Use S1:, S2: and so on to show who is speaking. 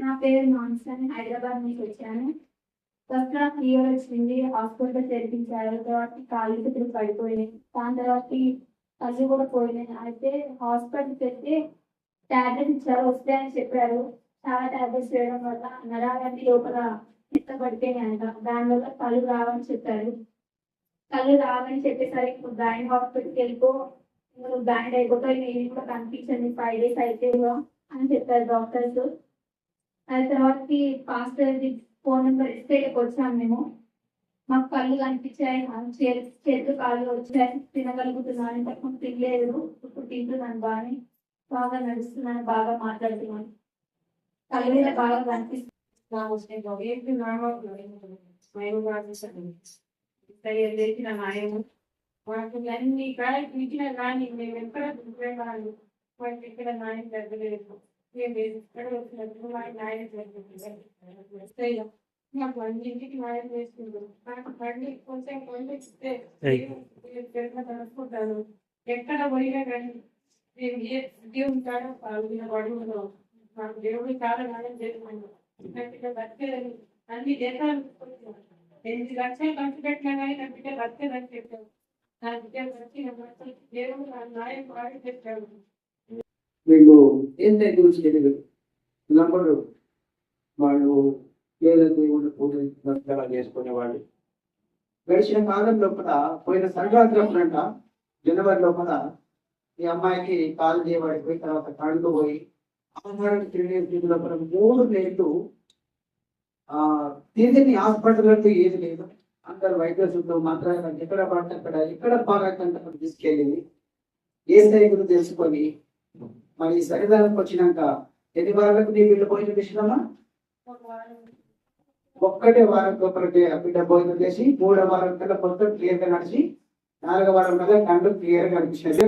S1: నా పేరు మాన్సన్. హైదరాబాద్ నుంచి వచ్చాను. ఫస్ట్ నాకు ఫీవర్ వచ్చింది. హాస్పిటల్ చేర్పించారు. తర్వాత కాళ్ళు చేతులు పడిపోయినాయి. దాని తర్వాత కళ్ళు కూడా పోయినాయి. అయితే హాస్పిటల్కి వెళ్తే టాబ్లెట్స్ ఇచ్చారు, వస్తాయని చెప్పారు. చాలా టాబ్లెట్స్ వేయడం వల్ల నరాలన్నీ లోపల పడిపోయినాయంట. దానివల్ల కళ్ళు రావని చెప్పారు. కళ్ళు రావని చెప్పేసరికి ఇప్పుడు బ్యాండ్ హాస్పిటల్కి వెళ్ళిపో, నువ్వు బ్యాండ్ అయిపోతావు, నేను కూడా కనిపించండి 5 days అయితే అని చెప్పారు డాక్టర్స్. దాని తర్వాతకి పాస్టర్ ఫోన్ నెంబర్ ఇస్తే వచ్చాము మేము. మాకు కళ్ళు కనిపించాయి, చేతులు కాళ్ళు వచ్చాయి, తినగలుగుతున్నాను. ఇంతకుముందు తినలేదు, ఇప్పుడు తింటున్నాను. బాగా నడుస్తున్నాను, బాగా మాట్లాడుతున్నాను. కళ్ళు మీద బాగా కనిపిస్తుంది.
S2: అన్ని ఇక్కడ ఇచ్చిన కానీ మేము ఎక్కడ చూడలేదు. వాటికి ఇక్కడ నాయన జరగలేదు. మేము ఇక్కడ వచ్చినప్పుడు మా నాయన జరుగుతుంది. మాకు అన్నింటికి నాయన చేస్తుండ్రు. నాకు బండి కొంచెం ఇస్తే తెలుసుకుంటాను. ఎక్కడ పోయినా కానీ మేము ఏ స్థితి ఉంటాడో అడుగులో మాకు దేవుడి చాలా నాయన చేస్తున్నాను. బతికేదని అన్ని దేశాలు 8 లక్షలు ఖర్చు పెట్టినా కానీ నా బిడ్డ బతికేదని చెప్పారు. నా బిడ్డ బతికిన దేవుడు నా నాయన వాడి చెప్పాడు.
S3: వీళ్ళు ఏంటంటే గురించి తెలియదు. నమ్మరు వాళ్ళు ఏదో దేవుడు పూజలు చేసుకునేవాళ్ళు. గడిచిన కాలం లోపల పోయిన సంక్రాంతి లోపలంట జనవరి లోపల ఈ అమ్మాయికి కాలు చేయబడిపోయి తర్వాత కళ్ళు పోయి ఆహారం తిరిగే లోపల 3 నెలలు తిరిగి హాస్పిటల్ అంటూ ఏది లేదు. అందరు వైద్యులతో మాత్రం ఎక్కడ పడితే అక్కడ ఎక్కడ బాగా తీసుకెళ్ళింది. ఏ సైకులు తెలుసుకొని మరి సరిదానికి వచ్చినాక ఎన్ని వారాలకు నీ బిడ్డ భోజనం చేసినామా? ఒక్కటే వారం లోపలికి బిడ్డ భోజనం చేసి 3వ వారం కల్లా మొత్తం క్లియర్ గా నడిచి 4వ వారం కల్లా కండు క్లియర్ గా కనిపించినది.